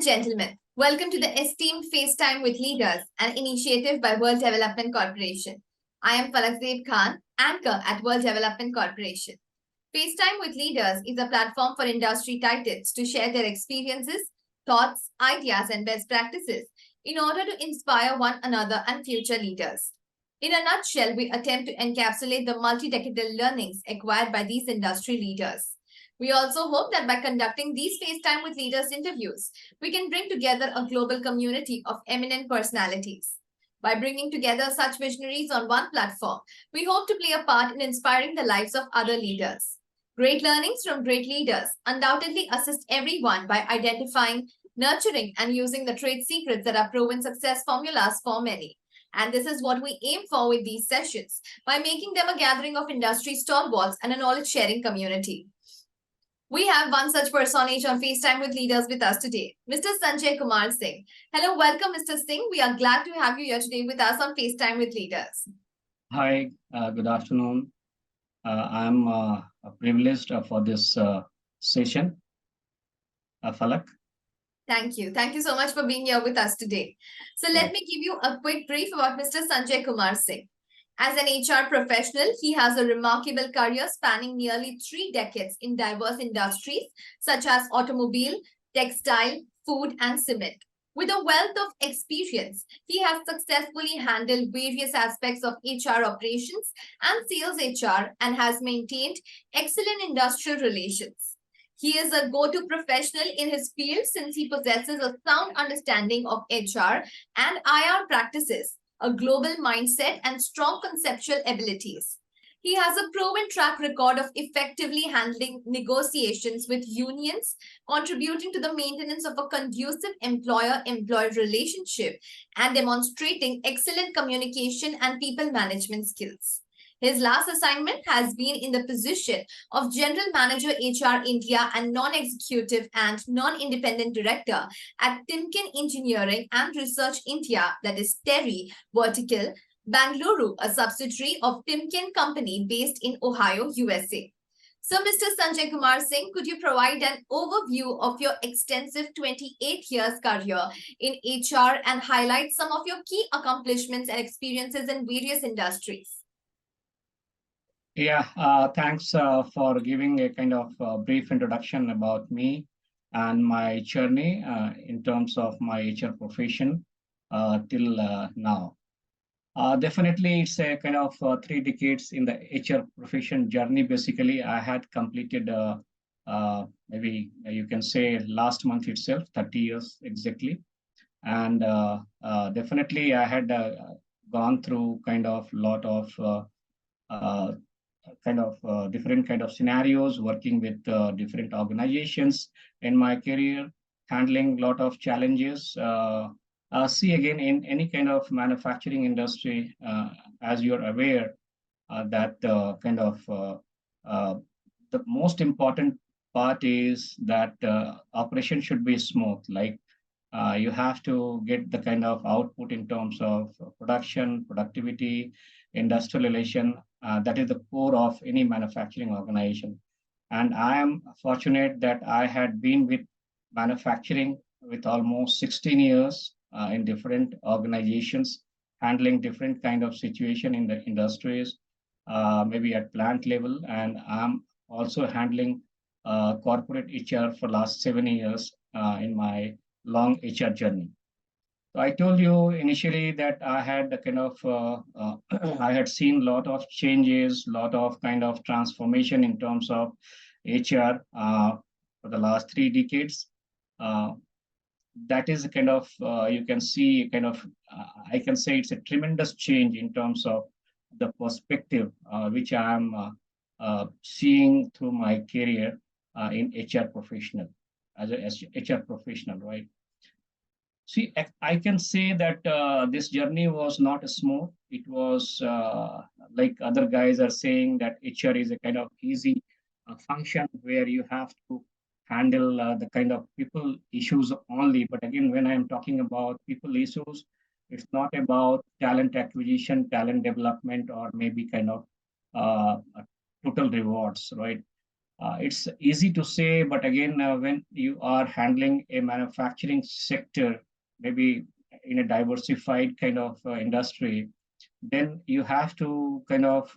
and gentlemen, welcome to the Esteemed FaceTime with Leaders, an initiative by World Development Corporation. I am Falakdev Khan, anchor at World Development Corporation. FaceTime with Leaders is a platform for industry titans to share their experiences, thoughts, ideas, and best practices in order to inspire one another and future leaders. In a nutshell, we attempt to encapsulate the multi-decadal learnings acquired by these industry leaders. We also hope that by conducting these FaceTime with Leaders interviews, we can bring together a global community of eminent personalities. By bringing together such visionaries on one platform, we hope to play a part in inspiring the lives of other leaders. Great learnings from great leaders undoubtedly assist everyone by identifying, nurturing, and using the trade secrets that are proven success formulas for many. And this is what we aim for with these sessions, by making them a gathering of industry stalwarts and a knowledge-sharing community. We have one such personage on FaceTime with Leaders with us today, Mr. Sanjay Kumar Singh. Hello, welcome, Mr. Singh. We are glad to have you here today with us on FaceTime with Leaders. Hi, good afternoon. I'm privileged for this session. Falak. Thank you. Thank you so much for being here with us today. So let me give you a quick brief about Mr. Sanjay Kumar Singh. As an HR professional, he has a remarkable career spanning nearly 3 decades in diverse industries such as automobile, textile, food, and cement. With a wealth of experience, he has successfully handled various aspects of HR operations and sales HR and has maintained excellent industrial relations. He is a go-to professional in his field since he possesses a sound understanding of HR and IR practices, a global mindset, and strong conceptual abilities. He has a proven track record of effectively handling negotiations with unions, contributing to the maintenance of a conducive employer-employee relationship, and demonstrating excellent communication and people management skills. His last assignment has been in the position of General Manager HR India and Non-Executive and Non-Independent Director at Timken Engineering and Research India, that is TERI, Vertical, Bengaluru, a subsidiary of Timken Company based in Ohio, USA. So, Mr. Sanjay Kumar Singh, could you provide an overview of your extensive 28 years career in HR and highlight some of your key accomplishments and experiences in various industries? Yeah, thanks for giving a kind of brief introduction about me and my journey in terms of my HR profession till now. Definitely, it's a kind of 3 decades in the HR profession journey. Basically, I had completed maybe you can say last month itself, 30 years exactly. And definitely, I had gone through kind of lot of different kind of scenarios, working with different organizations in my career, handling a lot of challenges. See again in any kind of manufacturing industry, as you're aware, that the most important part is that operation should be smooth. Like you have to get the kind of output in terms of production, productivity, industrial relation. That is the core of any manufacturing organization. And I am fortunate that I had been with manufacturing with almost 16 years in different organizations, handling different kind of situation in the industries, maybe at plant level. And I'm also handling corporate HR for last 7 years in my long HR journey. So I told you initially that I had a kind of I had seen a lot of changes, lot of kind of transformation in terms of HR for the last 3 decades. That is a kind of you can see kind of I can say it's a tremendous change in terms of the perspective which I am seeing through my career in HR professional as a HR professional, right? See, I can say that this journey was not smooth. It was like other guys are saying that HR is a kind of easy function where you have to handle the kind of people issues only. But again, when I'm talking about people issues, it's not about talent acquisition, talent development, or maybe kind of total rewards, right? It's easy to say, but again, when you are handling a manufacturing sector, maybe in a diversified kind of industry, then you have to kind of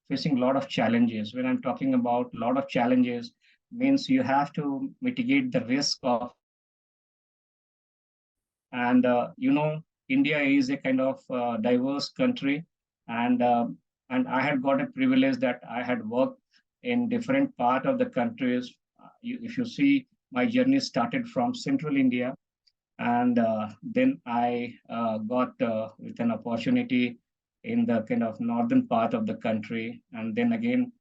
facing a lot of challenges. When I'm talking about a lot of challenges, means you have to mitigate the risk of and India is a kind of diverse country, and I had got a privilege that I had worked in different part of the countries. If you see, my journey started from central India, and then I got with an opportunity in the kind of northern part of the country, and then again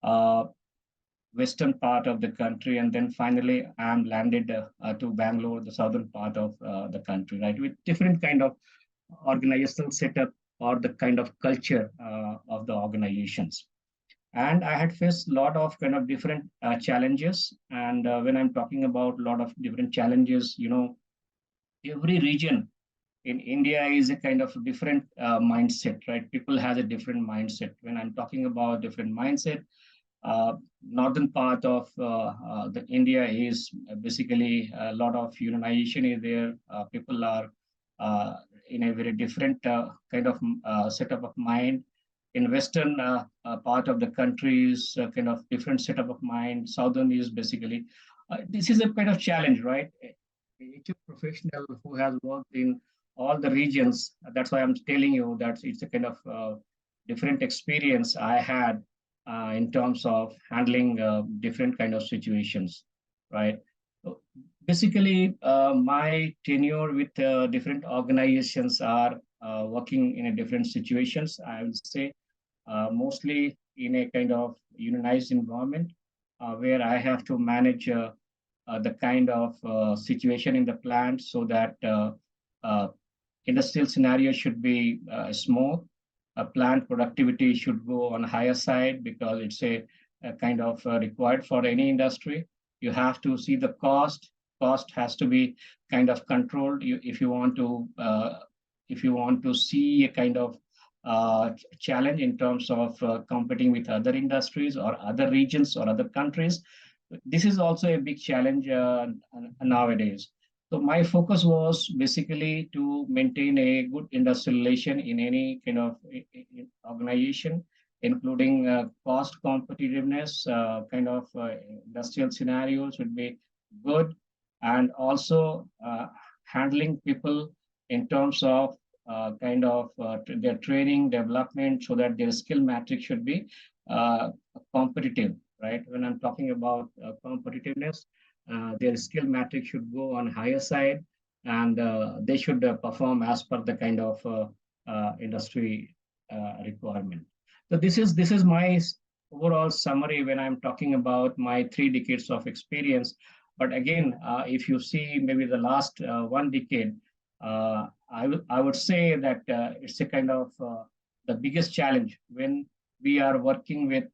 uh, western part of the country, and then finally I'm landed to Bangalore, the southern part of the country, right, with different kind of organizational setup or the kind of culture of the organizations. And I had faced a lot of kind of different challenges. And when I'm talking about a lot of different challenges, every region in India is a kind of different mindset, right? People has a different mindset. When I'm talking about different mindset, northern part of the India is basically a lot of unionization is there. People are in a very different kind of setup of mind. In western part of the country is a kind of different setup of mind. Southern is basically this is a kind of challenge, right? Each professional who has worked in all the regions. That's why I'm telling you that it's a kind of different experience I had in terms of handling different kind of situations, right? So basically, my tenure with different organizations are working in a different situations. I would say mostly in a kind of unionized environment where I have to manage the kind of situation in the plant so that uh, industrial scenario should be smooth. Plant productivity should go on higher side because it's a kind of required for any industry. You have to see the cost. Cost has to be kind of controlled. If you want to see a kind of challenge in terms of competing with other industries or other regions or other countries. This is also a big challenge nowadays. So my focus was basically to maintain a good industrial relation in any kind of organization, including cost competitiveness, kind of industrial scenarios would be good, and also handling people in terms of kind of their training development so that their skill matrix should be competitive, right? When I'm talking about competitiveness, their skill matrix should go on higher side, and they should perform as per the kind of industry requirement. So this is my overall summary when I'm talking about my 3 decades of experience. But again, if you see maybe the last 1 decade, I would say that it's a kind of the biggest challenge when we are working with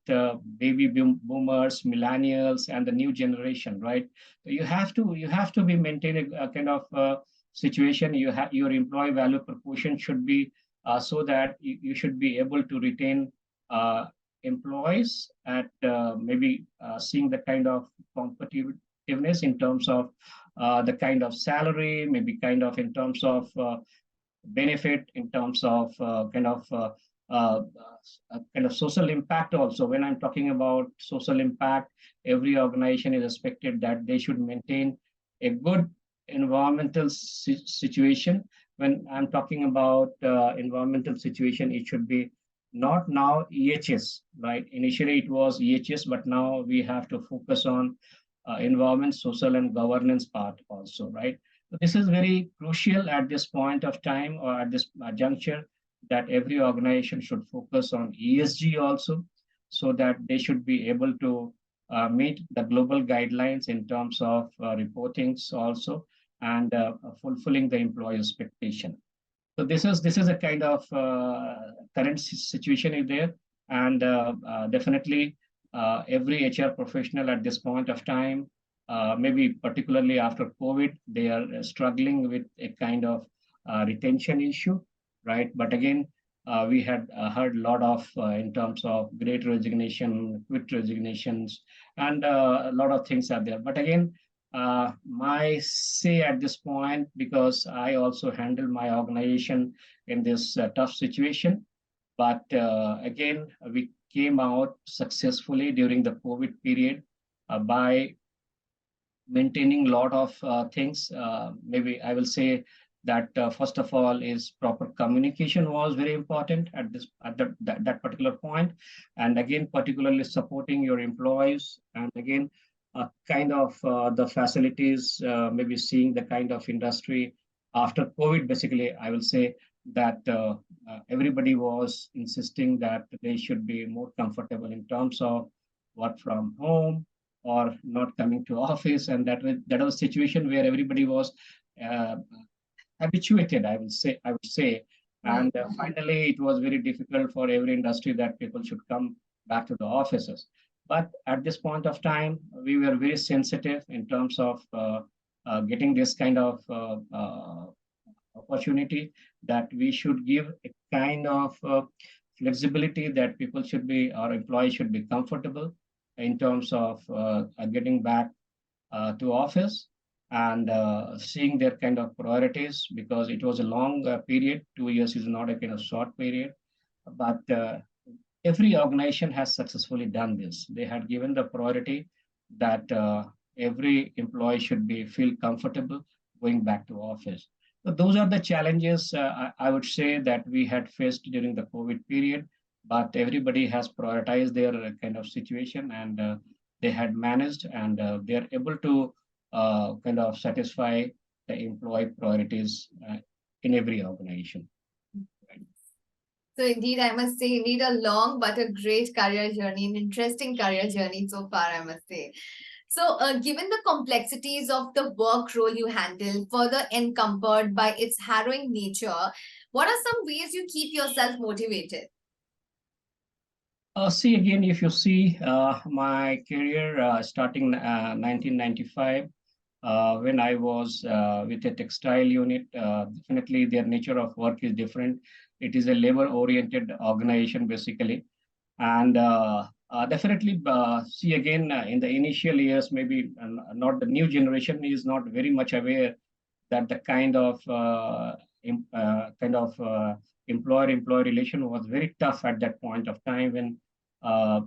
baby boomers, millennials, and the new generation, right? So you have to be maintaining a kind of situation. Your employee value proposition should be so that you should be able to retain uh, employees at maybe seeing the kind of competitiveness in terms of the kind of salary, maybe kind of in terms of benefit, in terms of uh, kind of social impact also. When I'm talking about social impact, every organization is expected that they should maintain a good environmental situation. When I'm talking about environmental situation, it should be not now EHS, right? Initially it was EHS, but now we have to focus on environment, social, and governance part also, right? So this is very crucial at this point of time or at this juncture that every organization should focus on ESG also, so that they should be able to meet the global guidelines in terms of reportings also and fulfilling the employee expectation. So this is a kind of current situation is there, and definitely every HR professional at this point of time, maybe particularly after COVID, they are struggling with a kind of retention issue, right? But again, we had heard a lot of in terms of great resignation, quick resignations, and a lot of things are there. But again, my say at this point, because I also handle my organization in this tough situation, but again, we came out successfully during the COVID period by maintaining a lot of things. Maybe I will say that first of all is proper communication was very important at that particular point, and again particularly supporting your employees, and again kind of the facilities, maybe seeing the kind of industry after COVID. Basically, I will say that everybody was insisting that they should be more comfortable in terms of work from home or not coming to office, and that was a situation where everybody was uh, habituated, I would say. Right. And finally, it was very difficult for every industry that people should come back to the offices. But at this point of time, we were very sensitive in terms of getting this kind of opportunity, that we should give a kind of flexibility that people should be, our employees should be comfortable in terms of getting back to office, and seeing their kind of priorities, because it was a long period. 2 years is not a kind of short period, but every organization has successfully done this. They had given the priority that every employee should be feel comfortable going back to office. So those are the challenges, I would say, that we had faced during the COVID period, but everybody has prioritized their kind of situation, and they had managed, and they are able to kind of satisfy the employee priorities in every organization. So indeed, I must say, indeed a long but a great career journey, an interesting career journey so far, I must say. So, given the complexities of the work role you handle, further encumbered by its harrowing nature, what are some ways you keep yourself motivated? See, again, if you see my career starting 1995, when I was with a textile unit, definitely their nature of work is different. It is a labor-oriented organization, basically. And definitely, see, again, in the initial years, maybe not the new generation is not very much aware that the kind of employer-employee relation was very tough at that point of time, when uh,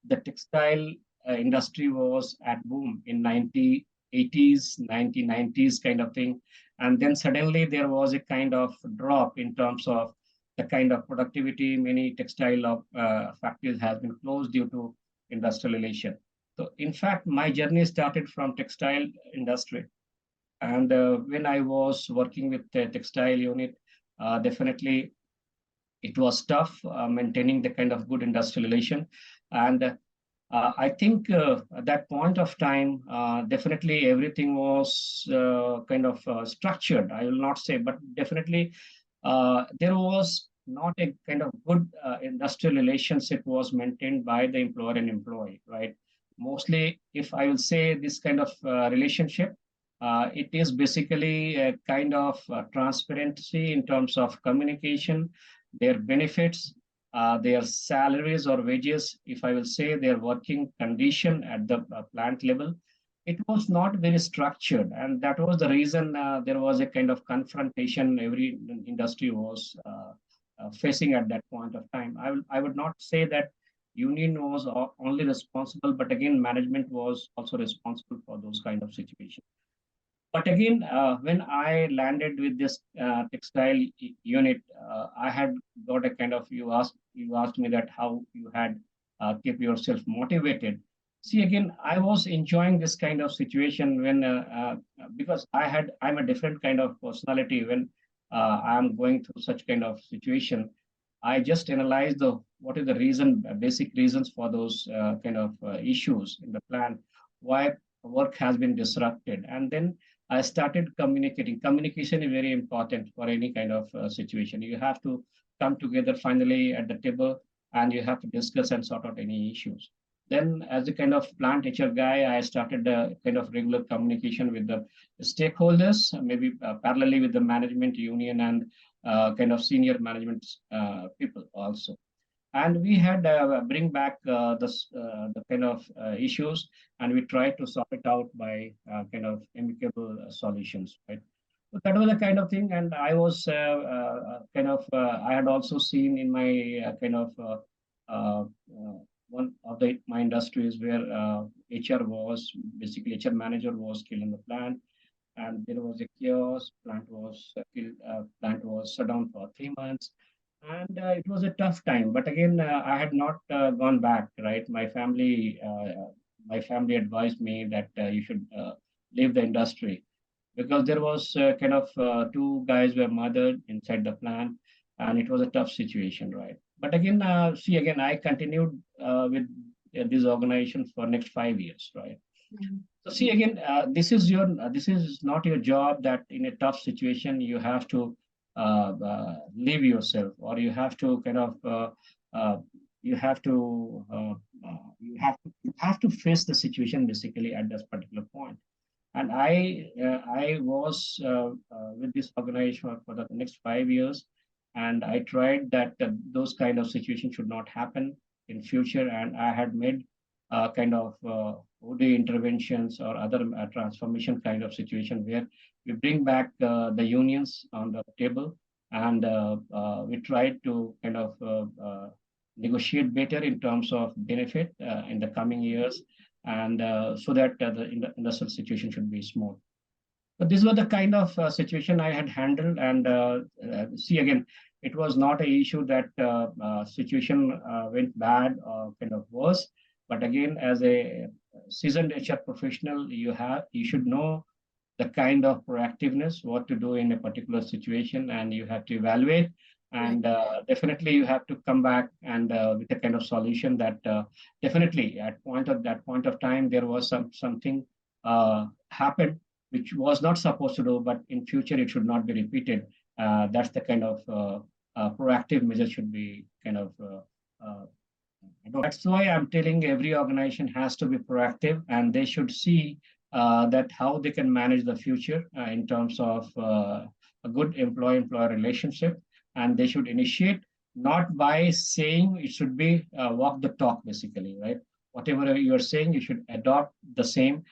the textile industry was at boom in 1980s, 1990s kind of thing. And then suddenly there was a kind of drop in terms of the kind of productivity. Many textile factories has been closed due to industrialization. So in fact, my journey started from textile industry. And when I was working with the textile unit, definitely it was tough maintaining the kind of good industrial relation. And I think at that point of time, definitely everything was kind of structured. I will not say, but definitely there was not a kind of good industrial relationship was maintained by the employer and employee, right? Mostly, if I will say this kind of relationship, it is basically a kind of transparency in terms of communication, their benefits, their salaries or wages, if I will say their working condition at the plant level. It was not very structured, and that was the reason there was a kind of confrontation every industry was facing at that point of time. I would not say that union was only responsible, but again, management was also responsible for those kind of situations. But again, when I landed with this textile unit, I had got a kind of, you asked me that how you had keep yourself motivated. See, again, I was enjoying this kind of situation when because I'm a different kind of personality. When I'm going through such kind of situation, I just analyze the what is the reason, basic reasons for those kind of issues in the plant, why work has been disrupted, and then I started communicating. Communication is very important for any kind of situation. You have to come together finally at the table, and you have to discuss and sort out any issues. Then, as a kind of plant HR guy, I started a kind of regular communication with the stakeholders, maybe parallelly with the management union and kind of senior management people also. And we had bring back the kind of issues, and we tried to sort it out by kind of amicable solutions, right? So that was the kind of thing, and I was kind of I had also seen in my kind of uh, one of my industries where HR was basically HR manager was killed in the plant, and there was a chaos. Plant was shut down for 3 months, and it was a tough time. But again, I had not gone back. Right, my family advised me that you should leave the industry because there was kind of two guys were murdered inside the plant, and it was a tough situation, right? But again, see, again, I continued with this organization for next 5 years, right? Mhm. So see again, this is not your job that in a tough situation you have to leave yourself, or you have to kind of uh, you have to you have to face the situation basically at this particular point. And I was with this organization for the next 5 years, and I tried that those kind of situations should not happen in future. And I had made kind of OD interventions or other transformation kind of situation where we bring back the unions on the table, and we tried to kind of negotiate better in terms of benefit in the coming years, and so that the industrial situation should be smooth. But this was the kind of situation I had handled, and see again, it was not a issue that situation went bad or kind of worse. But again, as a seasoned HR professional, you should know the kind of proactiveness, what to do in a particular situation, and you have to evaluate. Right. And definitely, you have to come back and with a kind of solution that definitely at point of time there was something happened which was not supposed to do, but in future it should not be repeated. That's the kind of proactive measure should be kind of that's why I'm telling every organization has to be proactive, and they should see that how they can manage the future in terms of a good employee-employer relationship, and they should initiate not by saying it should be walk the talk basically, right? Whatever you are saying, you should adopt the same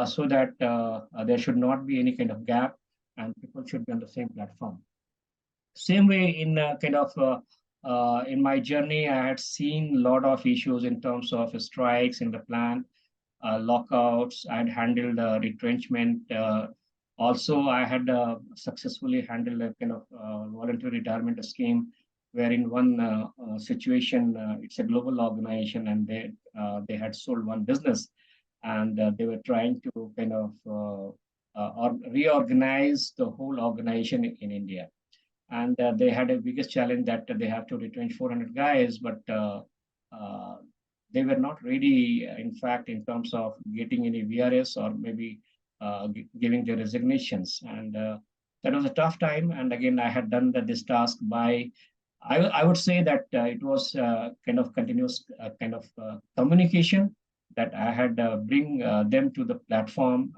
so that there should not be any kind of gap, and people should be on the same platform. Same way in kind of in my journey, I had seen a lot of issues in terms of strikes in the plant, lockouts. I had handled retrenchment. Also, I had successfully handled a kind of voluntary retirement scheme, where in one situation, it's a global organization, and they had sold one business, and they were trying to kind of or reorganize the whole organization in India, and they had a biggest challenge that they have to retrench 400 guys, but uh, they were not ready, in fact, in terms of getting any VRS or maybe giving their resignations. And that was a tough time. And again, I had done this task by, I would say that it was kind of continuous kind of communication that I had bring them to the platform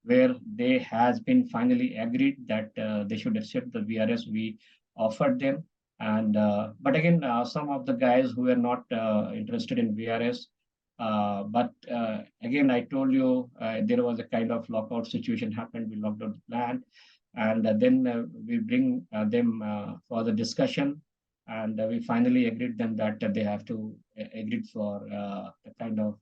where they has been finally agreed that they should accept the VRS we offered them. And but again, some of the guys who were not interested in VRS. But again, I told you there was a kind of lockout situation happened. We locked out the plant, and then we bring them for the discussion, and we finally agreed them that they have to agree for the kind of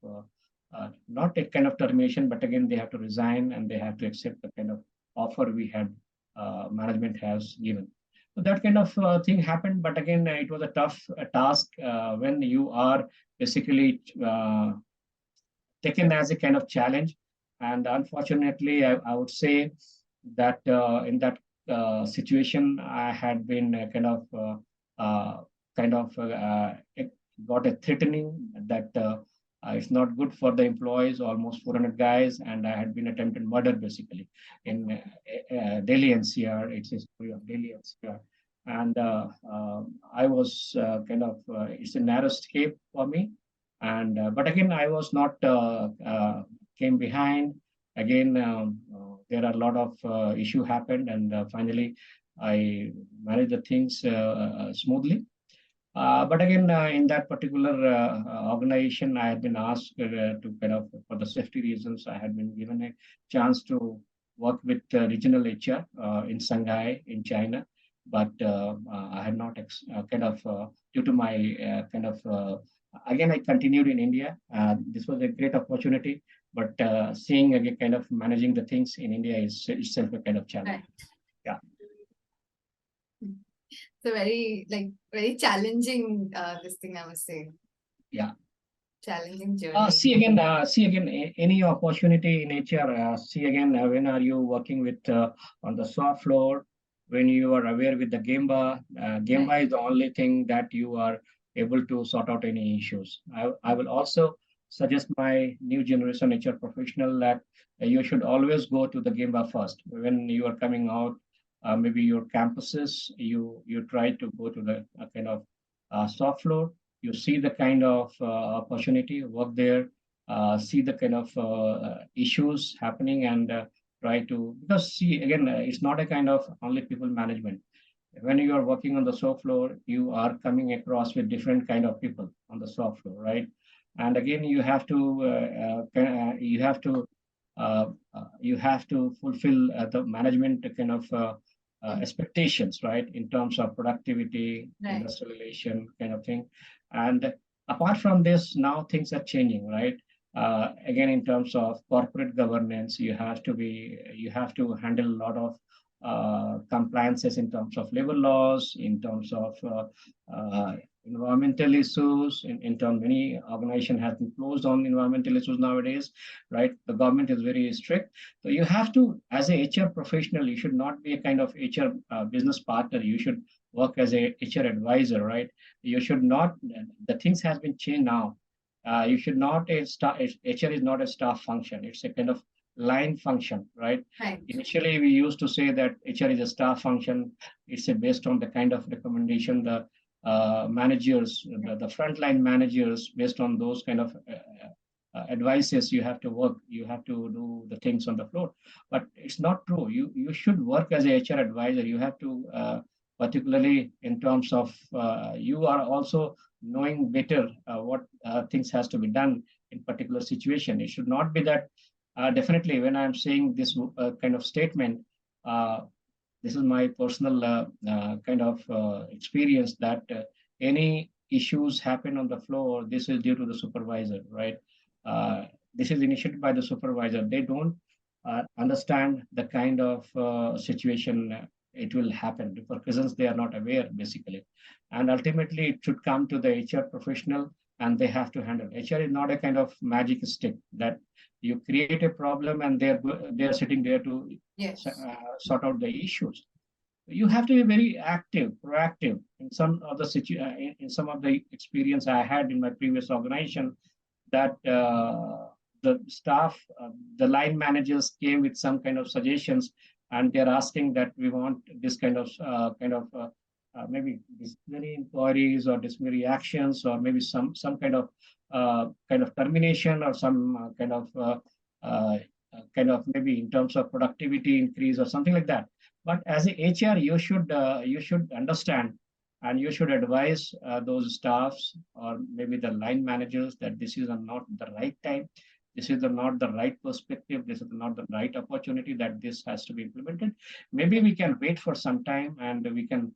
not a kind of termination, but again they have to resign and they have to accept the kind of offer we had management has given. So that kind of thing happened, but again it was a tough task when you are basically taken as a kind of challenge. And unfortunately, I would say that in that situation, I had been kind of got a threatening that it's not good for the employees, almost 400 guys, and I had been attempted murder basically in Delhi NCR. It's a story of Delhi NCR. And I was it's a narrow escape for me, and but again I was not came behind again. There are a lot of issue happened, and finally I manage the things smoothly. But again, in that particular organization, I had been asked to kind of, for the safety reasons, I had been given a chance to work with regional HR in Shanghai, in China. But I had not due to my again, I continued in India. This was a great opportunity, but seeing again, kind of managing the things in India is itself a kind of challenge. Right. Yeah. So very challenging this thing, I must say. Yeah. Challenging journey. See again, any opportunity in HR. See again, when are you working with on the soft floor? When you are aware with the Gemba, Gemba Right. is the only thing that you are able to sort out any issues. I will also suggest my new generation HR professional that you should always go to the Gemba first. When you are coming out, maybe your campuses, you try to go to the kind of soft floor. You see the kind of opportunity, work there, see the kind of issues happening, and try to, because see again, it's not a kind of only people management. When you are working on the shop floor, you are coming across with different kind of people on the shop floor, right? And again, you have to fulfill the management kind of expectations, right, in terms of productivity, Right. industrial relation kind of thing. And apart from this, now things are changing, right? Again, in terms of corporate governance, you have to handle a lot of compliances in terms of labor laws, in terms of environmental issues. In terms, many organization have been closed on environmental issues nowadays, right? The government is very strict. So you have to, as a HR professional, you should not be a kind of HR business partner. You should work as a HR advisor, right? You should not, the things has been changed now. You should not, HR is not a staff function. It's a kind of line function, right? Right. Initially, we used to say that HR is a staff function. It's based on the kind of recommendation the managers, the frontline managers, based on those kind of advices, you have to work, you have to do the things on the floor. But it's not true. You should work as a HR advisor. You have to, particularly in terms of, you are also knowing better what things has to be done in particular situation. It should not be that, definitely when I'm saying this kind of statement, this is my personal kind of experience that any issues happen on the floor, this is due to the supervisor, right? This is initiated by the supervisor. They don't understand the kind of situation it will happen, for reasons they are not aware, basically. And ultimately, it should come to the HR professional, and they have to handle. HR is not a kind of magic stick that you create a problem and they're sitting there to Yes. sort out the issues. You have to be very active, proactive. In some of the in some of the experience I had in my previous organization, that the staff, the line managers came with some kind of suggestions, and they're asking that we want this kind of maybe disciplinary inquiries or disciplinary actions, or maybe some kind of termination, or some kind of maybe in terms of productivity increase or something like that. But as a HR, you should understand, and you should advise those staffs or maybe the line managers that this is not the right time, this is not the right perspective, this is not the right opportunity, that this has to be implemented. Maybe we can wait for some time, and we can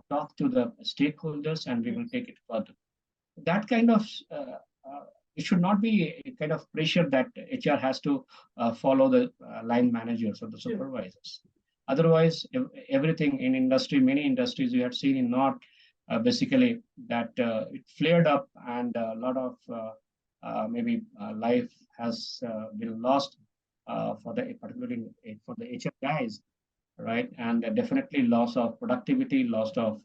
talk to the stakeholders, and we will take it further. That kind of it should not be a kind of pressure that HR has to follow the line managers or the supervisors. Otherwise, everything in industry, many industries we have seen in North, basically that it flared up, and a lot of maybe life has been lost for the particularly for the HR guys, right? And definitely loss of productivity, loss of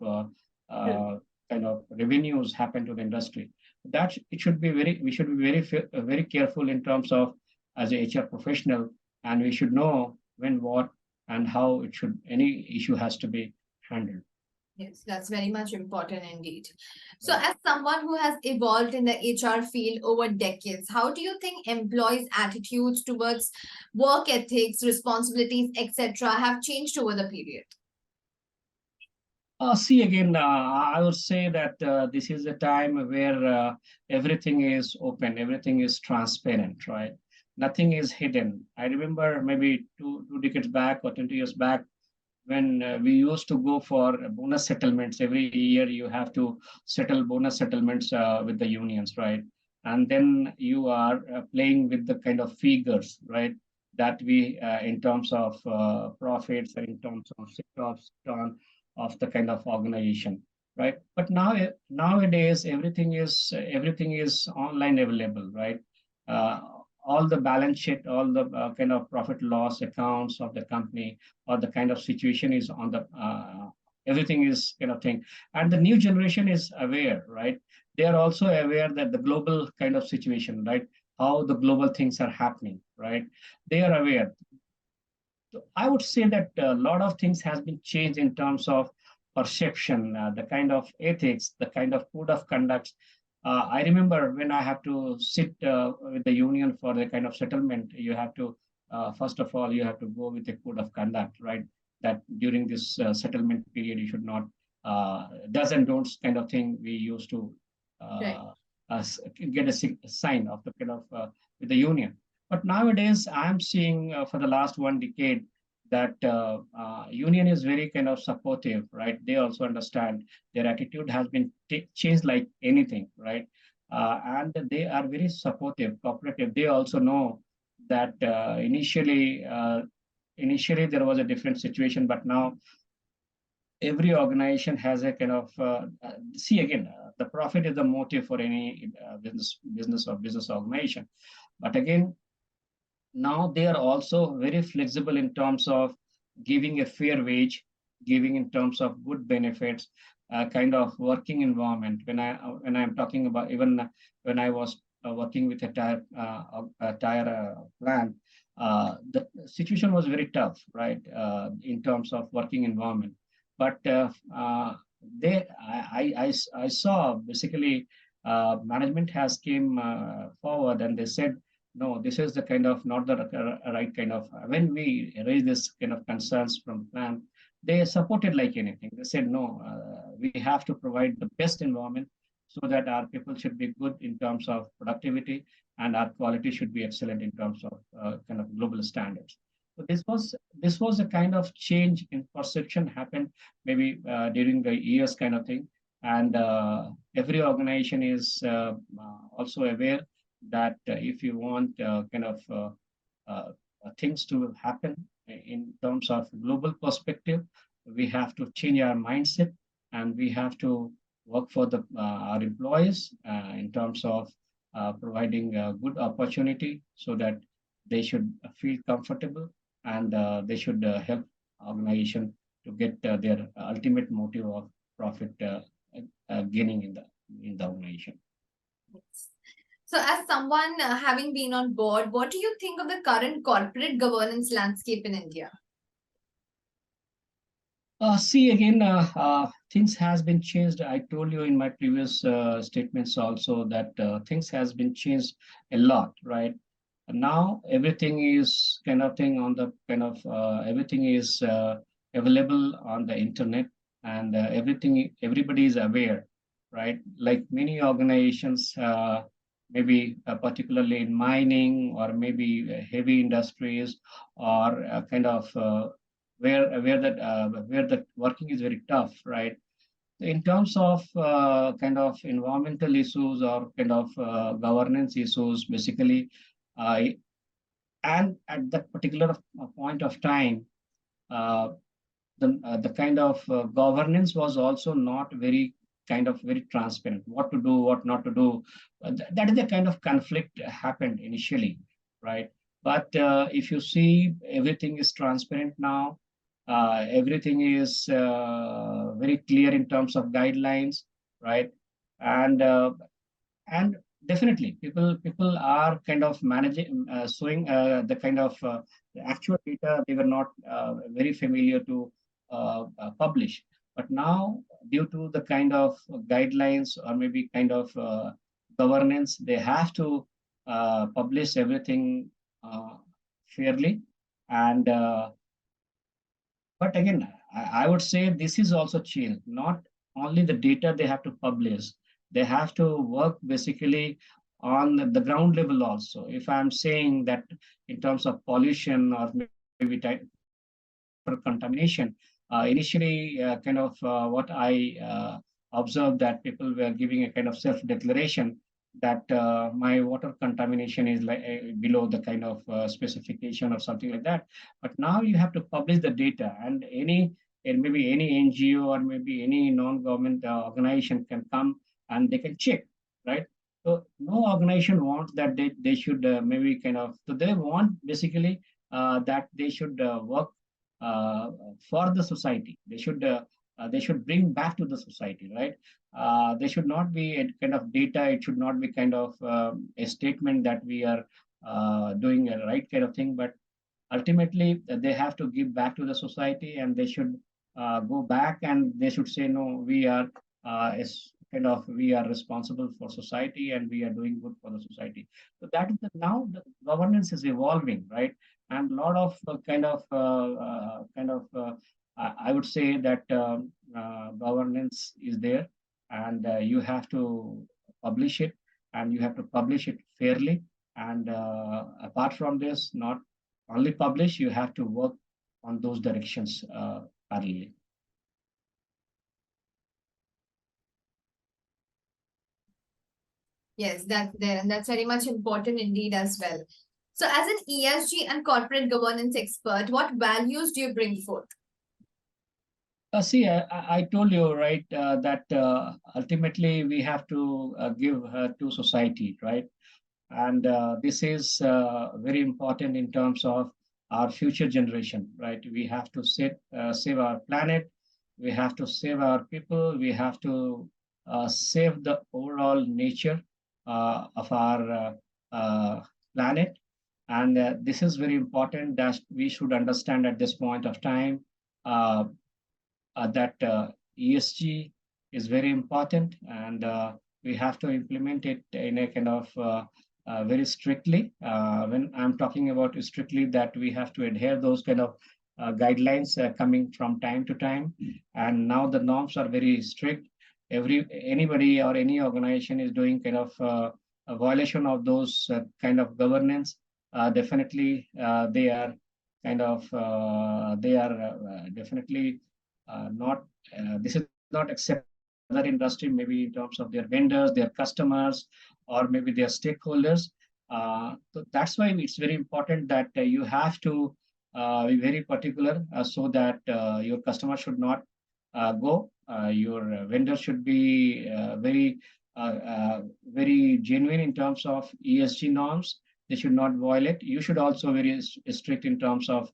kind of revenues happen to the industry. That it should be we should be very careful in terms of as a HR professional, and we should know when, what, and how any issue has to be handled. Yes, that's very much important indeed. So, as someone who has evolved in the HR field over decades, how do you think employees' attitudes towards work ethics, responsibilities, etc., have changed over the period? See, again, I would say that this is a time where everything is open, everything is transparent, right? Nothing is hidden. I remember maybe two decades back or 20 years back, when we used to go for bonus settlements. Every year you have to settle bonus settlements with the unions, right? And then you are playing with the kind of figures, right? That we, in terms of profits, or in terms of sit-offs, of the kind of organization, right? But nowadays everything is online available, right? Uh, all the balance sheet, all the kind of profit loss accounts of the company, or the kind of situation is on the everything is kind of thing. And the new generation is aware, right? They are also aware that the global kind of situation, right? How the global things are happening, right? They are aware. So I would say that a lot of things has been changed in terms of perception, the kind of ethics, the kind of code of conduct. I remember when I have to sit with the union for the kind of settlement, you have to, first of all, you have to go with a code of conduct, right? That during this settlement period, you should not, does and don'ts kind of thing we used to Right. uh, get a sign of the kind of with the union. But nowadays, I'm seeing for the last one decade that union is very kind of supportive, right? They also understand their attitude has been changed like anything, right? And they are very supportive, cooperative. They also know that initially there was a different situation, but now every organization has a kind of see again, the profit is the motive for any business or business organization. But again, now they are also very flexible in terms of giving a fair wage, giving in terms of good benefits, kind of working environment. When I'm talking about, even when I was working with a tire plant, the situation was very tough, right, in terms of working environment. But I saw basically management has came forward and they said, no, this is the kind of not the right kind of. When we raise this kind of concerns from plant, they supported like anything. They said, no, we have to provide the best environment so that our people should be good in terms of productivity, and our quality should be excellent in terms of kind of global standards. So this was a kind of change in perception happened maybe during the years kind of thing. And every organization is also aware that if you want kind of things to happen in terms of global perspective, we have to change our mindset, and we have to work for our employees in terms of providing a good opportunity so that they should feel comfortable, and they should help organization to get their ultimate motive of profit gaining in the organization. So, as someone having been on board, what do you think of the current corporate governance landscape in India? See again, things has been changed. I told you in my previous statements also that things has been changed a lot, right? Now everything is kind of thing on the kind of everything is available on the internet, and everybody is aware, right? Like many organizations, maybe particularly in mining, or maybe heavy industries, or kind of where the working is very tough, right? In terms of kind of environmental issues or kind of governance issues, basically, uh, and at that particular point of time, uh, the kind of governance was also not very kind of very transparent. What to do, what not to do. That is the kind of conflict happened initially, right? But if you see, everything is transparent now. Everything is very clear in terms of guidelines, right? And and definitely people are kind of managing showing the kind of the actual data they were not very familiar to publish. But now, due to the kind of guidelines, or maybe kind of governance, they have to publish everything fairly. And but again, I would say this is also changed. Not only the data they have to publish, they have to work basically on the ground level also. If I'm saying that in terms of pollution or maybe for contamination, initially kind of what I observed that people were giving a kind of self-declaration that my water contamination is like below the kind of specification or something like that. But now you have to publish the data, and maybe any NGO or maybe any non-government organization can come and they can check, right? So no organization wants that they should maybe kind of, so they want basically that they should work uh, for the society. They should bring back to the society, right? They should not be a kind of data. It should not be kind of a statement that we are doing a right kind of thing, but ultimately they have to give back to the society, and they should go back and they should say no, we are is kind of we are responsible for society and we are doing good for the society. So that is now the governance is evolving, right? And a lot of I would say that governance is there, and you have to publish it, and you have to publish it fairly. And apart from this, not only publish, you have to work on those directions parallelly. Yes, that's there, and that's very much important indeed as well. So, as an ESG and corporate governance expert, what values do you bring forth? See, I told you, right, that ultimately we have to give to society, right? And this is very important in terms of our future generation, right? We have to save our planet, we have to save our people, we have to save the overall nature of our planet. And this is very important that we should understand at this point of time. Uh, that ESG is very important, and we have to implement it in a kind of very strictly. When I'm talking about strictly, that we have to adhere those kind of guidelines coming from time to time. And now the norms are very strict. Anybody or any organization is doing kind of a violation of those kind of governance. Definitely, they are definitely not this is not accepted in other industry, maybe in terms of their vendors, their customers, or maybe their stakeholders. So that's why it's very important that you have to be very particular so that your customer should not go. Your vendor should be very genuine in terms of ESG norms. They should not violate. You should also very strict in terms of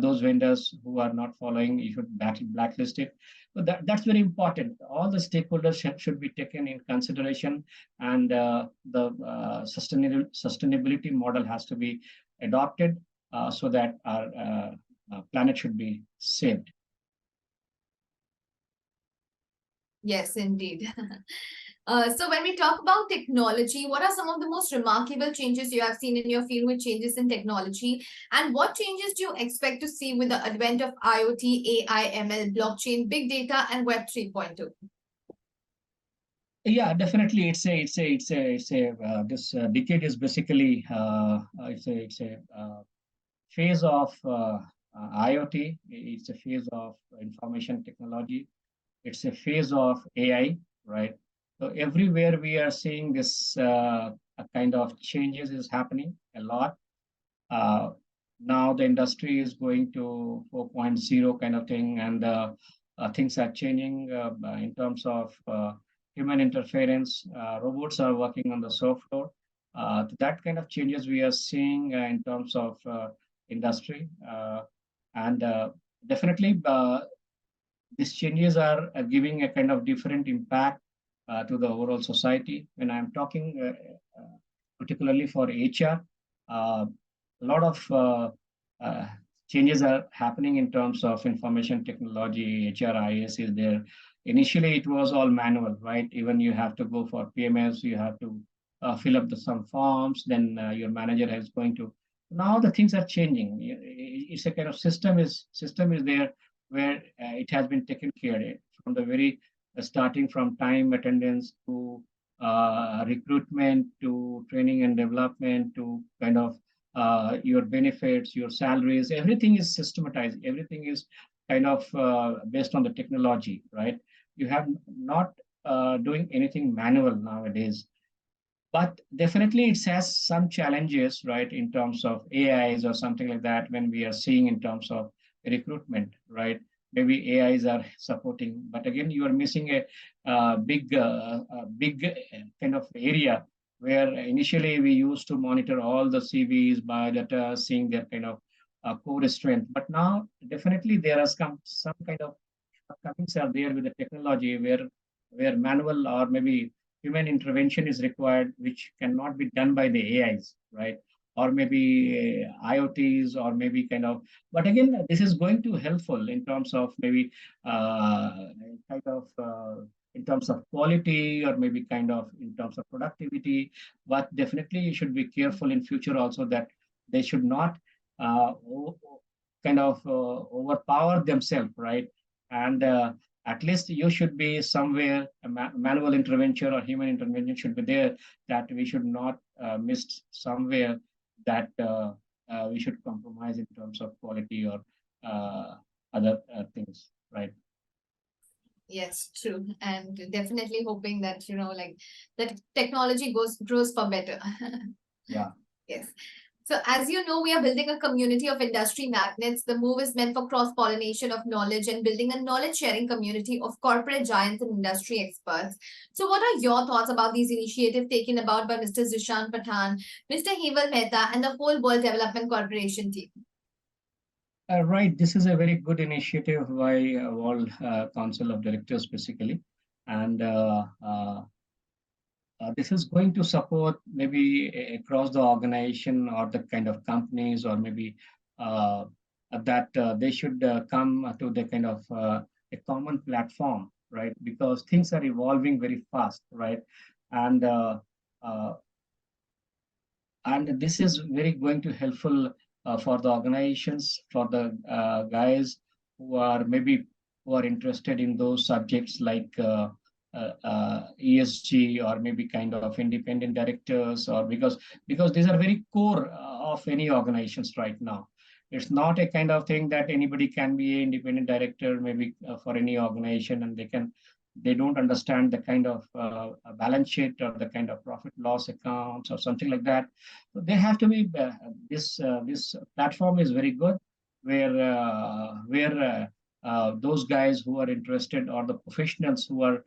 those vendors who are not following. You should blacklist it. So that's very important. All the stakeholders should be taken in consideration, and the sustainability model has to be adopted so that our planet should be saved. Yes, indeed. So when we talk about technology, what are some of the most remarkable changes you have seen in your field with changes in technology? And what changes do you expect to see with the advent of IoT, AI, ML, blockchain, big data, and Web 3.2? Yeah, definitely. This decade is basically it's a phase of IoT. It's a phase of information technology. It's a phase of AI, right? So everywhere we are seeing this a kind of changes is happening a lot. Uh, Now the industry is going to 4.0 kind of thing, and things are changing in terms of human interference. Robots are working on the soft floor. That kind of changes we are seeing in terms of industry, and definitely these changes are giving a kind of different impact to the overall society. When I'm talking particularly for HR, a lot of uh, changes are happening in terms of information technology. HRIS is there. Initially, it was all manual, right? Even you have to go for PMS, you have to fill up some forms, then your manager is going to. Now the things are changing. It's a kind of system is there where it has been taken care from the very starting from time attendance to recruitment to training and development to kind of your benefits, your salaries, everything is systematized. Everything is kind of based on the technology, right? You have not doing anything manual nowadays. But definitely it has some challenges, right, in terms of AIs or something like that when we are seeing in terms of recruitment, right? Maybe AIs are supporting, but again, you are missing a big kind of area where initially we used to monitor all the CVs, biodata, seeing their kind of core strength. But now definitely there are some kind of shortcomings are there with the technology where manual or maybe human intervention is required, which cannot be done by the AIs, right? Or maybe IoTs, or maybe kind of. But again, this is going to helpful in terms of maybe kind of in terms of quality, or maybe kind of in terms of productivity. But definitely, you should be careful in future also that they should not kind of overpower themselves, right? And at least you should be somewhere a manual intervention or human intervention should be there, that we should not miss somewhere that we should compromise in terms of quality or other things, right? Yes, true. And definitely hoping that, like that technology grows for better. Yeah. Yes. So as you know, we are building a community of industry magnets. The move is meant for cross-pollination of knowledge and building a knowledge-sharing community of corporate giants and industry experts. So what are your thoughts about these initiatives taken about by Mr. Zishan Pathan, Mr. Heval Mehta, and the whole World Development Corporation team? Right. This is a very good initiative by World Council of Directors, basically. And this is going to support maybe across the organization or the kind of companies, or maybe uh, that they should come to the kind of a common platform, right? Because things are evolving very fast, right? And uh, and this is very going to helpful for the organizations, for the guys who are maybe who are interested in those subjects like ESG, or maybe kind of independent directors, or because these are very core of any organizations right now. It's not a kind of thing that anybody can be an independent director, maybe for any organization, and they don't understand the kind of balance sheet or the kind of profit loss accounts or something like that. So they have to be this platform is very good, where those guys who are interested, or the professionals who are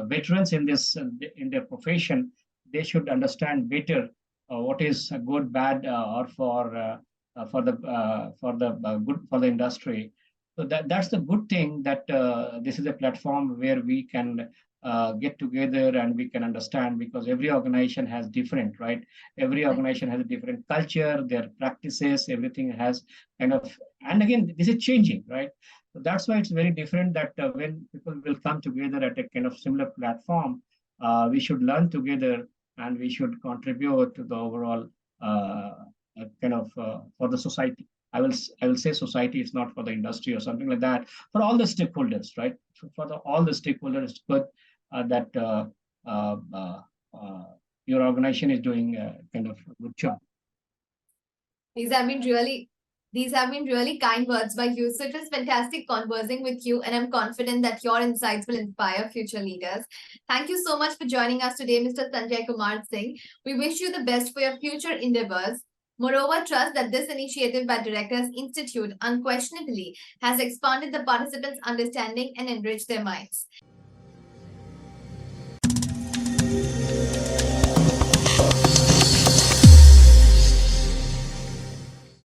veterans in this in their profession, they should understand better what is good, bad, or for the good for the industry. So that's the good thing, that this is a platform where we can get together and we can understand, because every organization has different, right? Every organization has a different culture, their practices, everything has kind of, and again, this is changing, right? So that's why it's very different that when people will come together at a kind of similar platform, we should learn together and we should contribute to the overall kind of for the society. I will say society is not for the industry or something like that. For all the stakeholders, right? All the stakeholders, it's good that uh, uh, uh, your organization is doing kind of a good job. These have been really these have been really kind words by you. So it was fantastic conversing with you, and I'm confident that your insights will inspire future leaders. Thank you so much for joining us today, Mr. Sanjay Kumar Singh. We wish you the best for your future endeavors. Moreover, trust that this initiative by Directors Institute unquestionably has expanded the participants' understanding and enriched their minds.